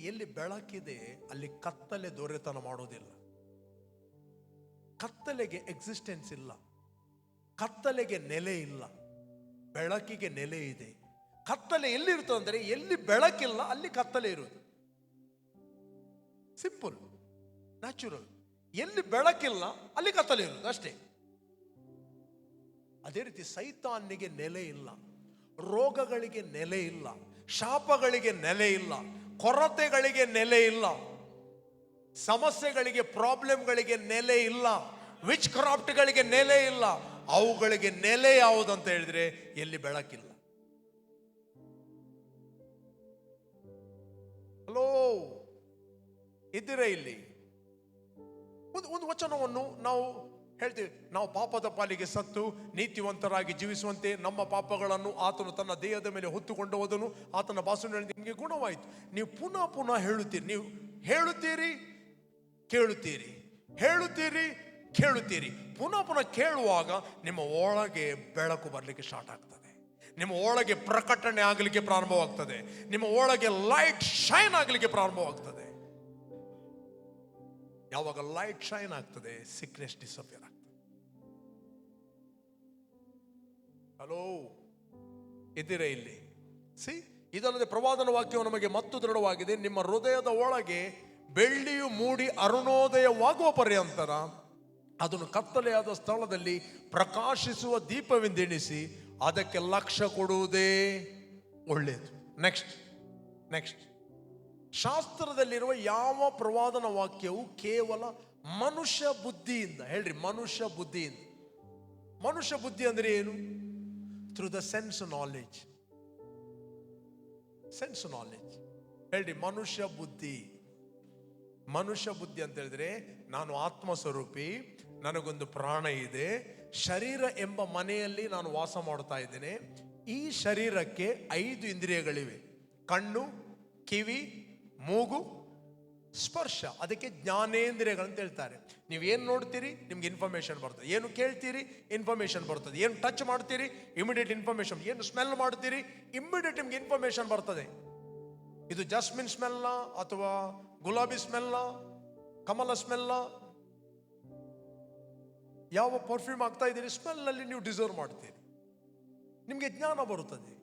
ಎಲ್ಲಿ ಬೆಳಕಿದೆ ಅಲ್ಲಿ ಕತ್ತಲೆ ದೊರೆತನ ಮಾಡೋದಿಲ್ಲ. ಕತ್ತಲೆಗೆ ಎಕ್ಸಿಸ್ಟೆನ್ಸ್ ಇಲ್ಲ, ಕತ್ತಲೆಗೆ ನೆಲೆ ಇಲ್ಲ, ಬೆಳಕಿಗೆ ನೆಲೆ ಇದೆ. ಕತ್ತಲೆ ಎಲ್ಲಿರ್ತದೆ ಅಂದರೆ ಎಲ್ಲಿ ಬೆಳಕಿಲ್ಲ ಅಲ್ಲಿ ಕತ್ತಲೆ ಇರುವುದು. Simple, natural. ಎಲ್ಲಿ ಬೆಳಕಿಲ್ಲ ಅಲ್ಲಿ ಕತ್ತಲೆ ಇರುವುದು ಅಷ್ಟೇ. ಅದೇ ರೀತಿ ಸೈತಾನಿಗೆ ನೆಲೆ ಇಲ್ಲ, ರೋಗಗಳಿಗೆ ನೆಲೆ ಇಲ್ಲ, ಶಾಪಗಳಿಗೆ ನೆಲೆ ಇಲ್ಲ, ಕೊರತೆಗಳಿಗೆ ನೆಲೆ ಇಲ್ಲ, ಸಮಸ್ಯೆಗಳಿಗೆ ಪ್ರಾಬ್ಲಮ್ಗಳಿಗೆ ನೆಲೆ ಇಲ್ಲ, ವಿಚ್ ಕ್ರಾಫ್ಟ್ಗಳಿಗೆ ನೆಲೆ ಇಲ್ಲ. ಅವುಗಳಿಗೆ ನೆಲೆ ಯಾವುದಂತ ಹೇಳಿದ್ರೆ ಎಲ್ಲಿ ಬೆಳಕಿಲ್ಲ. ಹಲೋ, ಇದ್ದೀರಾ ಇಲ್ಲಿ? ಒಂದು ವಚನವನ್ನು ನಾವು ಹೇಳ್ತೀವಿ, ನಾವು ಪಾಪದ ಪಾಲಿಗೆ ಸತ್ತು ನೀತಿವಂತರಾಗಿ ಜೀವಿಸುವಂತೆ ನಮ್ಮ ಪಾಪಗಳನ್ನು ಆತನು ತನ್ನ ದೇಹದ ಮೇಲೆ ಹೊತ್ತುಕೊಂಡು ಹೋದನು, ಆತನ ಬಾಸುವಿನಲ್ಲಿ ನಿಮಗೆ ಗುಣವಾಯಿತು. ನೀವು ಪುನಃ ಪುನಃ ಹೇಳುತ್ತೀರಿ, ನೀವು ಹೇಳುತ್ತೀರಿ, ಕೇಳುತ್ತೀರಿ, ಹೇಳುತ್ತೀರಿ, ಕೇಳುತ್ತೀರಿ. ಪುನಃ ಪುನಃ ಕೇಳುವಾಗ ನಿಮ್ಮ ಒಳಗೆ ಬೆಳಕು ಬರಲಿಕ್ಕೆ ಸ್ಟಾರ್ಟ್ ಆಗ್ತದೆ, ನಿಮ್ಮ ಒಳಗೆ ಪ್ರಕಟಣೆ ಆಗಲಿಕ್ಕೆ ಪ್ರಾರಂಭವಾಗ್ತದೆ, ನಿಮ್ಮ ಒಳಗೆ ಲೈಟ್ ಶೈನ್ ಆಗಲಿಕ್ಕೆ ಪ್ರಾರಂಭವಾಗ್ತದೆ. ಯಾವಾಗ ಲೈಟ್ ಶೈನ್ ಆಗ್ತದೆ, ಸಿಕ್ನೆಸ್ ಡಿಸಪಿಯರ್ ಆಗ್ತದೆ. ಹಲೋ, ಇದ್ದೀರಾ ಇಲ್ಲಿ? ಇದಲ್ಲದೆ ಪ್ರವಾದನ ವಾಕ್ಯವು ನಮಗೆ ಮತ್ತು ದೃಢವಾಗಿದೆ, ನಿಮ್ಮ ಹೃದಯದ ಒಳಗೆ ಬೆಳ್ಳಿಯು ಮೂಡಿ ಅರುಣೋದಯವಾಗುವ ಪರ್ಯಂತರ ಅದನ್ನು ಕತ್ತಲೆಯಾದ ಸ್ಥಳದಲ್ಲಿ ಪ್ರಕಾಶಿಸುವ ದೀಪವೆಂದೆಣಿಸಿ ಅದಕ್ಕೆ ಲಕ್ಷ್ಯ ಕೊಡುವುದೇ ಒಳ್ಳೆಯದು. ನೆಕ್ಸ್ಟ್ ಶಾಸ್ತ್ರದಲ್ಲಿರುವ ಯಾವ ಪ್ರವಾದನ ವಾಕ್ಯವು ಕೇವಲ ಮನುಷ್ಯ ಬುದ್ಧಿಯಿಂದ, ಹೇಳ್ರಿ ಮನುಷ್ಯ ಬುದ್ಧಿಯಿಂದ. ಮನುಷ್ಯ ಬುದ್ಧಿ ಅಂದ್ರೆ ಏನು? Through the sense knowledge. Sense knowledge, ಹೇಳ್ರಿ ಮನುಷ್ಯ ಬುದ್ಧಿ. ಮನುಷ್ಯ ಬುದ್ಧಿ ಅಂತ ಹೇಳಿದ್ರೆ, ನಾನು ಆತ್ಮ ಸ್ವರೂಪಿ, ನನಗೊಂದು ಪ್ರಾಣ ಇದೆ, ಶರೀರ ಎಂಬ ಮನೆಯಲ್ಲಿ ನಾನು ವಾಸ ಮಾಡ್ತಾ ಇದ್ದೇನೆ. ಈ ಶರೀರಕ್ಕೆ 5 ಇಂದ್ರಿಯಗಳಿವೆ: ಕಣ್ಣು, ಕಿವಿ, ಮೂಗು, ಸ್ಪರ್ಶ. ಅದಕ್ಕೆ ಜ್ಞಾನೇಂದ್ರಿಯಗಳಂತ ಹೇಳ್ತಾರೆ. ನೀವೇನು ನೋಡ್ತೀರಿ ನಿಮ್ಗೆ ಇನ್ಫಾರ್ಮೇಶನ್ ಬರ್ತದೆ, ಏನು ಕೇಳ್ತೀರಿ ಇನ್ಫಾರ್ಮೇಶನ್ ಬರ್ತದೆ, ಏನು ಟಚ್ ಮಾಡ್ತೀರಿ ಇಮಿಡಿಯೇಟ್ ಇನ್ಫಾರ್ಮೇಶನ್, ಏನು ಸ್ಮೆಲ್ ಮಾಡ್ತೀರಿ ಇಮಿಡಿಯೇಟ್ ನಿಮ್ಗೆ ಇನ್ಫಾರ್ಮೇಶನ್ ಬರ್ತದೆ. ಇದು ಜಾಸ್ಮಿನ್ ಸ್ಮೆಲ್ಲ ಅಥವಾ ಗುಲಾಬಿ ಸ್ಮೆಲ್ಲ, ಕಮಲ ಸ್ಮೆಲ್ಲ, ಯಾವ ಪರ್ಫ್ಯೂಮ್ ಆಗ್ತಾ ಇದ್ದೀರಿ ಸ್ಮೆಲ್ ಅಲ್ಲಿ ನೀವು ಡಿಸರ್ವ್ ಮಾಡ್ತೀರಿ, ನಿಮ್ಗೆ ಜ್ಞಾನ ಬರುತ್ತದೆ.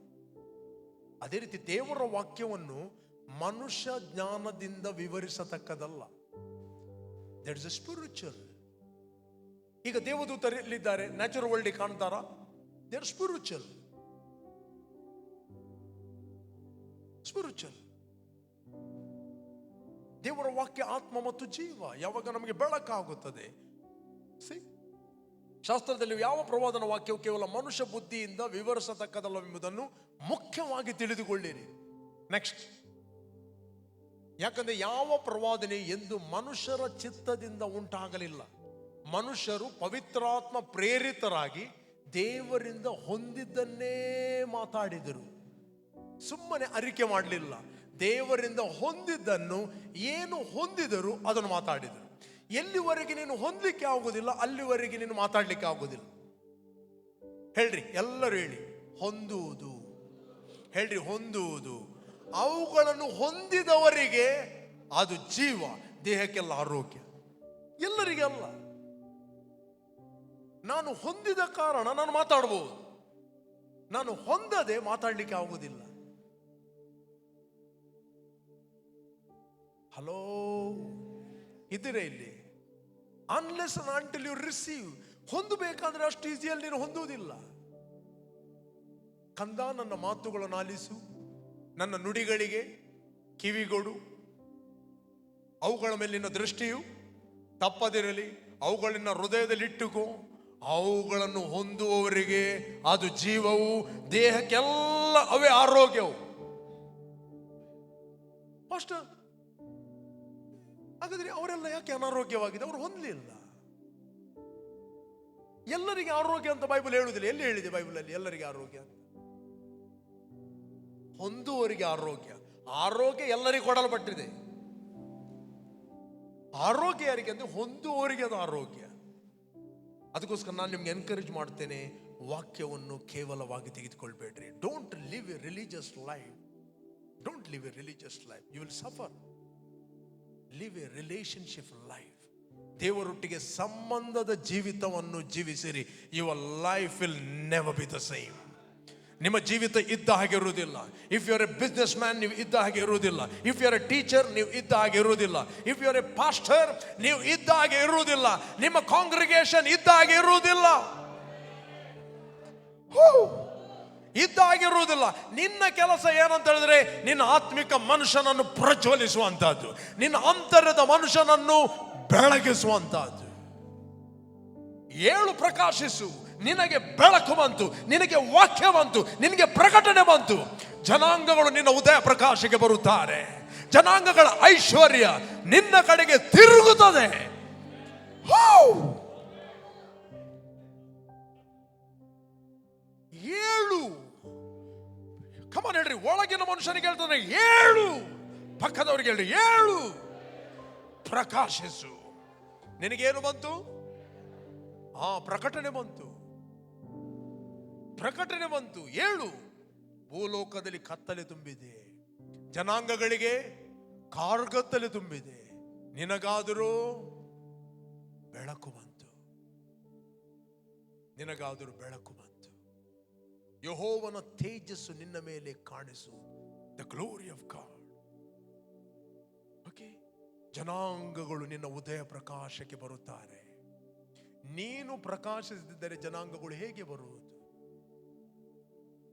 ಅದೇ ರೀತಿ ದೇವರ ವಾಕ್ಯವನ್ನು ಮನುಷ್ಯ ಜ್ಞಾನದಿಂದ ವಿವರಿಸತಕ್ಕದಲ್ಲ. That is a spiritual. ಈಗ ದೇವದೂತರಿದ್ದಾರೆ, ನ್ಯಾಚುರಲ್ ವರ್ಲ್ಡ್ ಕಾಣ್ತಾರ? They are spiritual. ದೇವರ ವಾಕ್ಯ ಆತ್ಮ ಮತ್ತು ಜೀವ. ಯಾವಾಗ ನಮಗೆ ಬೆಳಕಾಗುತ್ತದೆ. ಶಾಸ್ತ್ರದಲ್ಲಿ ಯಾವ ಪ್ರವಾದನ ವಾಕ್ಯವು ಕೇವಲ ಮನುಷ್ಯ ಬುದ್ಧಿಯಿಂದ ವಿವರಿಸತಕ್ಕದಲ್ಲವೆಂಬುದನ್ನು ಮುಖ್ಯವಾಗಿ ತಿಳಿದುಕೊಳ್ಳಿರಿ. ನೆಕ್ಸ್ಟ್, ಯಾಕಂದ್ರೆ ಯಾವ ಪ್ರವಾದನೆ ಎಂದು ಮನುಷ್ಯರ ಚಿತ್ತದಿಂದ ಉಂಟಾಗಲಿಲ್ಲ. ಮನುಷ್ಯರು ಪವಿತ್ರಾತ್ಮ ಪ್ರೇರಿತರಾಗಿ ದೇವರಿಂದ ಹೊಂದಿದ್ದನ್ನೇ ಮಾತಾಡಿದರು, ಸುಮ್ಮನೆ ಅರಿಕೆ ಮಾಡಲಿಲ್ಲ. ದೇವರಿಂದ ಹೊಂದಿದ್ದನ್ನು ಏನು ಹೊಂದಿದರು ಅದನ್ನು ಮಾತಾಡಿದರು. ಎಲ್ಲಿವರೆಗೆ ನೀನು ಹೊಂದಲಿಕ್ಕೆ ಆಗುವುದಿಲ್ಲ ಅಲ್ಲಿವರೆಗೆ ನೀನು ಮಾತಾಡ್ಲಿಕ್ಕೆ ಆಗುವುದಿಲ್ಲ. ಹೇಳ್ರಿ, ಎಲ್ಲರೂ ಹೇಳಿ, ಹೊಂದುವುದು. ಹೇಳ್ರಿ, ಹೊಂದುವುದು. ಅವುಗಳನ್ನು ಹೊಂದಿದವರಿಗೆ ಅದು ಜೀವ, ದೇಹಕ್ಕೆಲ್ಲ ಆರೋಗ್ಯ. ಎಲ್ಲರಿಗೆ ಅಲ್ಲ. ನಾನು ಹೊಂದಿದ ಕಾರಣ ನಾನು ಮಾತಾಡಬಹುದು, ನಾನು ಹೊಂದದೆ ಮಾತಾಡ್ಲಿಕ್ಕೆ ಆಗುವುದಿಲ್ಲ. ಹಲೋ, ಇದ್ದೀರಾ ಇಲ್ಲಿ? Unless and until you receive. ಹೊಂದಬೇಕಾದ್ರೆ ಅಷ್ಟು ಈಸಿಯಲ್ಲಿ ನೀನು ಹೊಂದುವುದಿಲ್ಲ. ಕಂದ, ನನ್ನ ಮಾತುಗಳನ್ನು ಆಲಿಸು, ನನ್ನ ನುಡಿಗಳಿಗೆ ಕಿವಿಗೊಡು, ಅವುಗಳ ಮೇಲಿನ ದೃಷ್ಟಿಯು ತಪ್ಪದಿರಲಿ, ಅವುಗಳನ್ನ ಹೃದಯದಲ್ಲಿಟ್ಟುಕೋ. ಅವುಗಳನ್ನು ಹೊಂದುವವರಿಗೆ ಅದು ಜೀವವು, ದೇಹಕ್ಕೆಲ್ಲ ಅವೇ ಆರೋಗ್ಯವು. ಅಷ್ಟ ಹಾಗಾದ್ರೆ ಅವರೆಲ್ಲ ಯಾಕೆ ಅನಾರೋಗ್ಯವಾಗಿದೆ? ಅವರು ಹೊಂದಲಿಲ್ಲ. ಎಲ್ಲರಿಗೆ ಆರೋಗ್ಯ ಅಂತ ಬೈಬಲ್ ಹೇಳುವುದಿಲ್ಲ. ಎಲ್ಲಿ ಹೇಳಿದೆ ಬೈಬಲಲ್ಲಿ ಎಲ್ಲರಿಗೆ ಆರೋಗ್ಯ ಅಂತ? ಹೊಂದುವವರಿಗೆ ಆರೋಗ್ಯ. ಆರೋಗ್ಯ ಎಲ್ಲರಿಗೂ ಕೊಡಲ್ಪಟ್ಟಿದೆ. ಆರೋಗ್ಯ ಯಾರಿಗೆ ಅಂದ್ರೆ ಹೊಂದುವವರಿಗೆ ಅದು ಆರೋಗ್ಯ. ಅದಕ್ಕೋಸ್ಕರ ನಾನು ನಿಮ್ಗೆ ಎನ್ಕರೇಜ್ ಮಾಡ್ತೇನೆ, ವಾಕ್ಯವನ್ನು ಕೇವಲವಾಗಿ ತೆಗೆದುಕೊಳ್ಬೇಡ್ರಿ. Don't live a religious life. Don't live a religious life. You will suffer. Live a relationship life. ದೇವರೊಟ್ಟಿಗೆ ಸಂಬಂಧದ ಜೀವಿತವನ್ನು ಜೀವಿಸಿರಿ. Your life will never be the same. ನಿಮ್ಮ ಜೀವಿತ ಇದ್ದ ಹಾಗೆ ಇರುವುದಿಲ್ಲ. If you are a businessman, ನೀವು ಇದ್ದ ಹಾಗೆ ಇರುವುದಿಲ್ಲ. If you are a teacher, ನೀವು ಇದ್ದ ಹಾಗೆ ಇರುವುದಿಲ್ಲ. If you are a pastor, ನೀವು ಇದ್ದ ಹಾಗೆ ಇರುವುದಿಲ್ಲ. ನಿಮ್ಮ ಕಾಂಗ್ರಿಗೇಷನ್ ಇದ್ದ ಹಾಗೆ ಇರುವುದಿಲ್ಲ. ಇದ್ದ ಹಾಗೆ ಇರುವುದಿಲ್ಲ. ನಿನ್ನ ಕೆಲಸ ಏನಂತ ಹೇಳಿದ್ರೆ, ನಿನ್ನ ಆತ್ಮಿಕ ಮನುಷ್ಯನನ್ನು ಪ್ರಜ್ವಲಿಸುವಂತಹದ್ದು, ನಿನ್ನ ಅಂತರದ ಮನುಷ್ಯನನ್ನು ಬೆಳಗಿಸುವಂತಹದ್ದು. ಏಳು ಪ್ರಕಾಶಿಸು. ನಿನಗೆ ಬೆಳಕು ಬಂತು, ನಿನಗೆ ವಾಕ್ಯ ಬಂತು, ನಿನಗೆ ಪ್ರಕಟಣೆ ಬಂತು. ಜನಾಂಗಗಳು ನಿನ್ನ ಉದಯ ಪ್ರಕಾಶಕ್ಕೆ ಬರುತ್ತಾರೆ. ಜನಾಂಗಗಳ ಐಶ್ವರ್ಯ ನಿನ್ನ ಕಡೆಗೆ ತಿರುಗುತ್ತದೆ. ಏಳು. ಕಮಾನ್ ಹೇಳ್ರಿ, ಒಳಗಿನ ಮನುಷ್ಯನಿಗೆ ಹೇಳ್ತಾನೆ ಏಳು, ಪಕ್ಕದವರಿಗೆ ಹೇಳ್ರಿ ಏಳು. ಪ್ರಕಾಶಿಸು. ನಿನಗೇನು ಬಂತು? ಪ್ರಕಟಣೆ ಬಂತು. ಪ್ರಕಟಣೆ ಬಂತು. ಏಳು. ಭೂಲೋಕದಲ್ಲಿ ಕತ್ತಲೆ ತುಂಬಿದೆ, ಜನಾಂಗಗಳಿಗೆ ಕಾರ್ಗತ್ತಲೆ ತುಂಬಿದೆ. ನಿನಗಾದರೂ ಬೆಳಕು ಬಂತು. ನಿನಗಾದರೂ ಬೆಳಕು ಬಂತು. ಯೆಹೋವನ ತೇಜಸ್ಸು ನಿನ್ನ ಮೇಲೆ ಕಾಣಿಸು. The glory of god. Okay. ಜನಾಂಗಗಳು ನಿನ್ನ ಉದಯ ಪ್ರಕಾಶಕ್ಕೆ ಬರುತ್ತಾರೆ. ನೀನು ಪ್ರಕಾಶಿಸದಿದ್ದರೆ ಜನಾಂಗಗಳು ಹೇಗೆ ಬರುವುದು?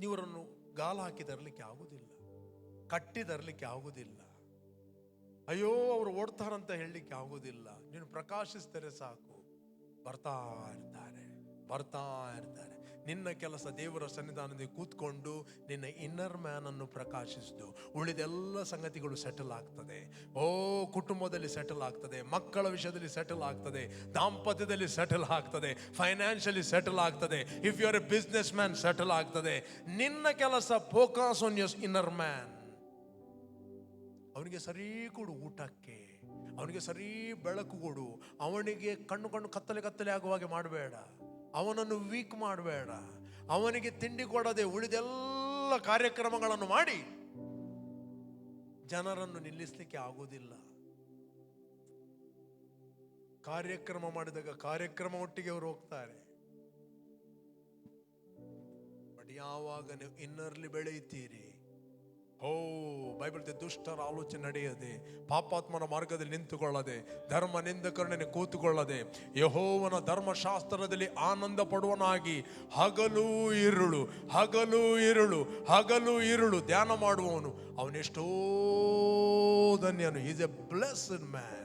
ನೀವರನ್ನು ಗಾಲ ಹಾಕಿ ತರಲಿಕ್ಕೆ ಆಗುವುದಿಲ್ಲ, ಕಟ್ಟಿ ತರಲಿಕ್ಕೆ ಆಗುವುದಿಲ್ಲ. ಅಯ್ಯೋ ಅವರು ಓಡ್ತಾರಂತ ಹೇಳಲಿಕ್ಕೆ ಆಗುವುದಿಲ್ಲ. ನೀನು ಪ್ರಕಾಶಿಸಿದರೆ ಸಾಕು, ಬರ್ತಾ ಇರ್ತಾರೆ, ಬರ್ತಾ ಇರ್ತಾರೆ. ನಿನ್ನ ಕೆಲಸ ದೇವರ ಸನ್ನಿಧಾನದಲ್ಲಿ ಕೂತ್ಕೊಂಡು ನಿನ್ನ ಇನ್ನರ್ ಮ್ಯಾನ್ ಅನ್ನು ಪ್ರಕಾಶಿಸಿದ್ದು, ಉಳಿದೆಲ್ಲ ಸಂಗತಿಗಳು ಸೆಟಲ್ ಆಗ್ತದೆ. ಕುಟುಂಬದಲ್ಲಿ ಸೆಟಲ್ ಆಗ್ತದೆ, ಮಕ್ಕಳ ವಿಷಯದಲ್ಲಿ ಸೆಟಲ್ ಆಗ್ತದೆ, ದಾಂಪತ್ಯದಲ್ಲಿ ಸೆಟಲ್ ಆಗ್ತದೆ, ಫೈನಾನ್ಷಿಯಲಿ ಸೆಟಲ್ ಆಗ್ತದೆ. If you are a businessman settle ಆಗ್ತದೆ. ನಿನ್ನ ಕೆಲಸ focus on your inner man. ಅವನಿಗೆ ಸರಿ ಕೊಡು ಊಟಕ್ಕೆ, ಅವನಿಗೆ ಸರಿ ಬೆಳಕು ಕೊಡು. ಅವನಿಗೆ ಕಣ್ಣು ಕತ್ತಲೆ ಆಗುವಾಗೆ ಮಾಡಬೇಡ. ಅವನನ್ನು ವೀಕ್ ಮಾಡಬೇಡ. ಅವನಿಗೆ ತಿಂಡಿ ಕೊಡದೆ ಉಳಿದೆಲ್ಲ ಕಾರ್ಯಕ್ರಮಗಳನ್ನು ಮಾಡಿ ಜನರನ್ನು ನಿಲ್ಲಿಸಲಿಕ್ಕೆ ಆಗುವುದಿಲ್ಲ. ಕಾರ್ಯಕ್ರಮ ಮಾಡಿದಾಗ ಕಾರ್ಯಕ್ರಮ ಒಟ್ಟಿಗೆ ಅವರು ಹೋಗ್ತಾರೆ. ಬಟ್ ಯಾವಾಗ ನೀವು ಇನ್ನರ್ಲಿ ಬೆಳೆಯುತ್ತೀರಿ, ಬೈಬಲ್ ದುಷ್ಟರ ಆಲೋಚನೆ ನಡೆಯದೆ, ಪಾಪಾತ್ಮನ ಮಾರ್ಗದಲ್ಲಿ ನಿಂತುಕೊಳ್ಳದೆ, ಧರ್ಮ ನಿಂದಕರನ್ನೇ ಕೂತುಕೊಳ್ಳದೆ, ಯೆಹೋವನ ಧರ್ಮಶಾಸ್ತ್ರದಲ್ಲಿ ಆನಂದ ಪಡುವನಾಗಿ ಹಗಲು ಇರುಳು ಹಗಲು ಇರುಳು ಹಗಲು ಇರುಳು ಧ್ಯಾನ ಮಾಡುವವನು ಅವನೆಷ್ಟೋ ಧನ್ಯನು. Is A blessed man.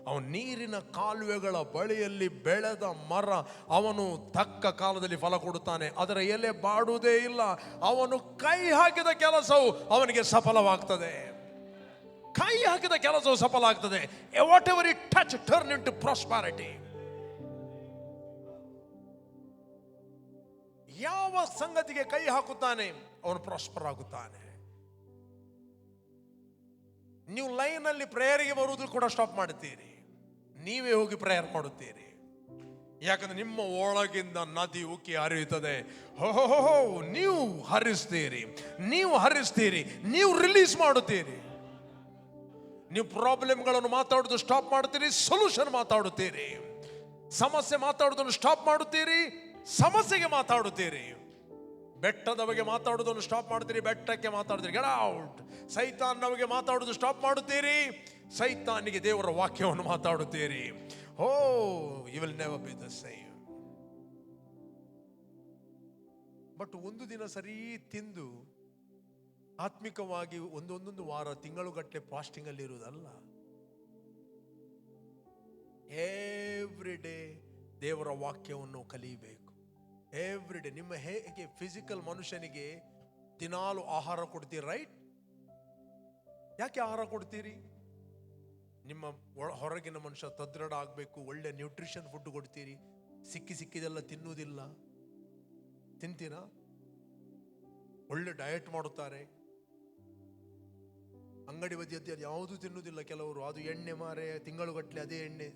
ಅವನು ನೀರಿನ ಕಾಲುವೆಗಳ ಬಳಿಯಲ್ಲಿ ಬೆಳೆದ ಮರ. ಅವನು ತಕ್ಕ ಕಾಲದಲ್ಲಿ ಫಲ ಕೊಡುತ್ತಾನೆ, ಅದರ ಎಲೆ ಬಾಡುವುದೇ ಇಲ್ಲ. ಅವನು ಕೈ ಹಾಕಿದ ಕೆಲಸವು ಅವನಿಗೆ ಸಫಲವಾಗ್ತದೆ. ಕೈ ಹಾಕಿದ ಕೆಲಸವು ಸಫಲ ಆಗ್ತದೆ. What ever it touch turn into prosperity. ಯಾವ ಸಂಗತಿಗೆ ಕೈ ಹಾಕುತ್ತಾನೆ ಅವನು ಪ್ರಾಸ್ಪರ್ ಆಗುತ್ತಾನೆ. ನೀವು ಲೈನಲ್ಲಿ ಪ್ರೇಯರಿಗೆ ಬರುವುದು ಕೂಡ ಸ್ಟಾಪ್ ಮಾಡುತ್ತೀರಿ. ನೀವೇ ಹೋಗಿ ಪ್ರೇಯರ್ ಮಾಡುತ್ತೀರಿ. ಯಾಕಂದ್ರೆ ನಿಮ್ಮ ಒಳಗಿಂದ ನದಿ ಉಕ್ಕಿ ಹರಿಯುತ್ತದೆ. ನೀವು ಹರಿಸ್ತೀರಿ, ನೀವು ಹರಿಸ್ತೀರಿ, ನೀವು ರಿಲೀಸ್ ಮಾಡುತ್ತೀರಿ. ನೀವು ಪ್ರಾಬ್ಲಮ್ಗಳನ್ನು ಮಾತಾಡೋದು ಸ್ಟಾಪ್ ಮಾಡುತ್ತೀರಿ, ಸೊಲ್ಯೂಷನ್ ಮಾತಾಡುತ್ತೀರಿ. ಸಮಸ್ಯೆ ಮಾತಾಡೋದನ್ನು ಸ್ಟಾಪ್ ಮಾಡುತ್ತೀರಿ, ಸಮಸ್ಯೆಗೆ ಮಾತಾಡುತ್ತೀರಿ. ಬೆಟ್ಟದ ಬಗ್ಗೆ ಮಾತಾಡೋದನ್ನು ಸ್ಟಾಪ್ ಮಾಡ್ತೀರಿ, ಬೆಟ್ಟಕ್ಕೆ ಮಾತಾಡ್ತೀರಿ. Get out. ಸೈತಾನ್ ನಮಗೆ ಮಾತಾಡೋದು ಸ್ಟಾಪ್ ಮಾಡುತ್ತೀರಿ, ಸೈತಾನಿಗೆ ದೇವರ ವಾಕ್ಯವನ್ನು ಮಾತಾಡುತ್ತೀರಿ. You will never be the same. But ಒಂದು ದಿನ ಸರಿ ತಿಂದು ಆತ್ಮಿಕವಾಗಿ ಒಂದೊಂದೊಂದು ವಾರ ತಿಂಗಳುಗಟ್ಟಲೆ ಫಾಸ್ಟಿಂಗ್ ಅಲ್ಲಿ ಇರುವುದಲ್ಲ. ಎವ್ರಿ ಡೇ ದೇವರ ವಾಕ್ಯವನ್ನು ಕಲಿಯಬೇಕು. Every day. ನಿಮ್ಮ ಹೇಗೆ ಫಿಸಿಕಲ್ ಮನುಷ್ಯನಿಗೆ ದಿನಾಲು ಆಹಾರ ಕೊಡ್ತೀರಿ, ರೈಟ್? ಯಾಕೆ ಆಹಾರ ಕೊಡ್ತೀರಿ? ನಿಮ್ಮ ಹೊರಗಿನ ಮನುಷ್ಯ ತದೃಢ ಆಗಬೇಕು, ಒಳ್ಳೆ ನ್ಯೂಟ್ರಿಷನ್ ಫುಡ್ ಕೊಡ್ತೀರಿ. ಸಿಕ್ಕಿದೆಲ್ಲ ತಿನ್ನುವುದಿಲ್ಲ. ತಿಂತೀರಾ? ಒಳ್ಳೆ ಡಯಟ್ ಮಾಡುತ್ತಾರೆ. ಅಂಗಡಿ ಬದಿಯದ್ದು ಯಾವುದು ತಿನ್ನುವುದಿಲ್ಲ ಕೆಲವರು. ಅದು ಎಣ್ಣೆ ಮಾರೆ, ತಿಂಗಳುಗಟ್ಟಲೆ ಅದೇ ಎಣ್ಣೆ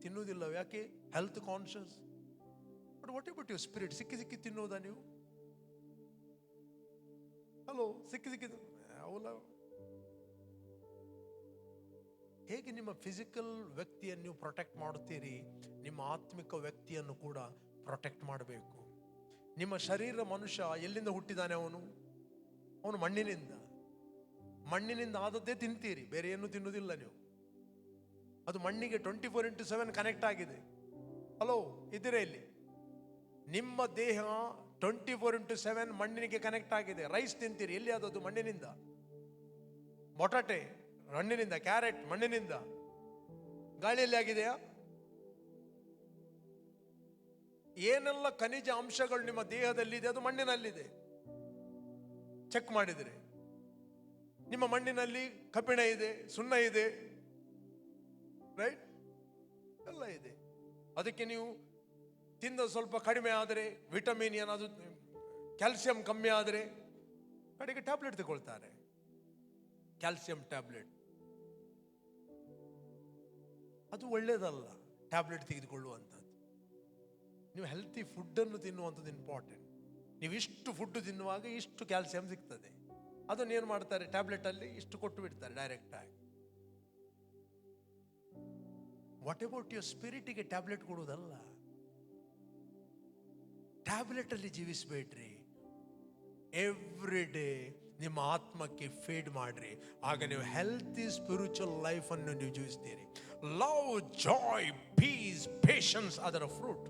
ತಿನ್ನುವುದಿಲ್ಲ. ಯಾಕೆ? Health conscious. But what about your spirit? ಸಿಕ್ಕಿ ತಿನ್ನುವುದಾ ನೀವು? ಹಲೋ, ಸಿಕ್ಕಿದ್ದು ಅವಲ್ಲ. ಹೇಗೆ ನಿಮ್ಮ ಫಿಸಿಕಲ್ ವ್ಯಕ್ತಿಯನ್ನು ನೀವು ಪ್ರೊಟೆಕ್ಟ್ ಮಾಡುತ್ತೀರಿ, ನಿಮ್ಮ ಆತ್ಮಿಕ ವ್ಯಕ್ತಿಯನ್ನು ಕೂಡ ಪ್ರೊಟೆಕ್ಟ್ ಮಾಡಬೇಕು. ನಿಮ್ಮ ಶರೀರ, ಮನುಷ್ಯ ಎಲ್ಲಿಂದ ಹುಟ್ಟಿದಾನೆ? ಅವನು ಮಣ್ಣಿನಿಂದ ಆದದ್ದೇ ತಿಂತೀರಿ, ಬೇರೆ ಏನು ತಿನ್ನುವುದಿಲ್ಲ ನೀವು. ಅದು ಮಣ್ಣಿಗೆ 24x7 ಕನೆಕ್ಟ್ ಆಗಿದೆ. ಹಲೋ, ಇದ್ದೀರಾ ಇಲ್ಲಿ? ನಿಮ್ಮ ದೇಹ 24x7 ಮಣ್ಣಿನಿಗೆ ಕನೆಕ್ಟ್ ಆಗಿದೆ. ರೈಸ್ ತಿಂತೀರಿ, ಎಲ್ಲಿ ಆದದ್ದು? ಮಣ್ಣಿನಿಂದ. ಬಟಾಟೆ ಮಣ್ಣಿನಿಂದ, ಕ್ಯಾರೆಟ್ ಮಣ್ಣಿನಿಂದ. ಗಾಳಿಯಲ್ಲಿ ಆಗಿದೆಯಾ? ಏನೆಲ್ಲ ಖನಿಜ ಅಂಶಗಳು ನಿಮ್ಮ ದೇಹದಲ್ಲಿದೆ ಅದು ಮಣ್ಣಿನಲ್ಲಿದೆ. ಚೆಕ್ ಮಾಡಿದರೆ ನಿಮ್ಮ ಮಣ್ಣಿನಲ್ಲಿ ಕಬ್ಬಿಣ ಇದೆ, ಸುಣ್ಣ ಇದೆ, ರೈಟ್, ಎಲ್ಲ ಇದೆ. ಅದಕ್ಕೆ ನೀವು ತಿಂದ ಸ್ವಲ್ಪ ಕಡಿಮೆ ಆದರೆ, ವಿಟಮಿನ್ ಏನಾದರೂ, ಕ್ಯಾಲ್ಸಿಯಂ ಕಮ್ಮಿ ಆದರೆ ಕಡೆಗೆ ಟ್ಯಾಬ್ಲೆಟ್ ತಗೊಳ್ತಾರೆ, ಕ್ಯಾಲ್ಸಿಯಂ ಟ್ಯಾಬ್ಲೆಟ್. ಅದು ಒಳ್ಳೇದಲ್ಲ ಟ್ಯಾಬ್ಲೆಟ್ ತೆಗೆದುಕೊಳ್ಳುವಂಥದ್ದು. ನೀವು ಹೆಲ್ತಿ ಫುಡ್ಡನ್ನು ತಿನ್ನುವಂಥದ್ದು ಇಂಪಾರ್ಟೆಂಟ್. ನೀವು ಇಷ್ಟು ಫುಡ್ ತಿನ್ನುವಾಗ ಇಷ್ಟು ಕ್ಯಾಲ್ಸಿಯಂ ಸಿಗ್ತದೆ. ಅದನ್ನು ಏನು ಮಾಡ್ತಾರೆ, ಟ್ಯಾಬ್ಲೆಟಲ್ಲಿ ಇಷ್ಟು ಕೊಟ್ಟು ಬಿಡ್ತಾರೆ ಡೈರೆಕ್ಟ್ ಆಗಿ. ವಾಟ್ ಅಬೌಟ್ ಯುವರ್ ಸ್ಪಿರಿಟಿಗೆ ಟ್ಯಾಬ್ಲೆಟ್ ಕೊಡುವುದಲ್ಲ. ಟ್ಯಾಬ್ಲೆಟ್ ಅಲ್ಲಿ ಜೀವಿಸಬೇಡ್ರಿ. ಎವ್ರಿ ಡೇ ನಿಮ್ಮ ಆತ್ಮಕ್ಕೆ ಫೀಡ್ ಮಾಡ್ರಿ, ಆಗ ನೀವು ಹೆಲ್ತಿ ಸ್ಪಿರಿಚುವಲ್ ಲೈಫ್ ಅನ್ನು ನೀವು ಜೀವಿಸ್ತೀರಿ. ಲವ್, ಜಾಯ್, ಪೀಸ್, ಪೇಷನ್ಸ್ ಅದರ ಫ್ರೂಟ್.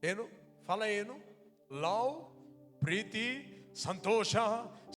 ಏನು ಫಲ? ಏನು? ಲವ್, ಪ್ರೀತಿ, ಸಂತೋಷ,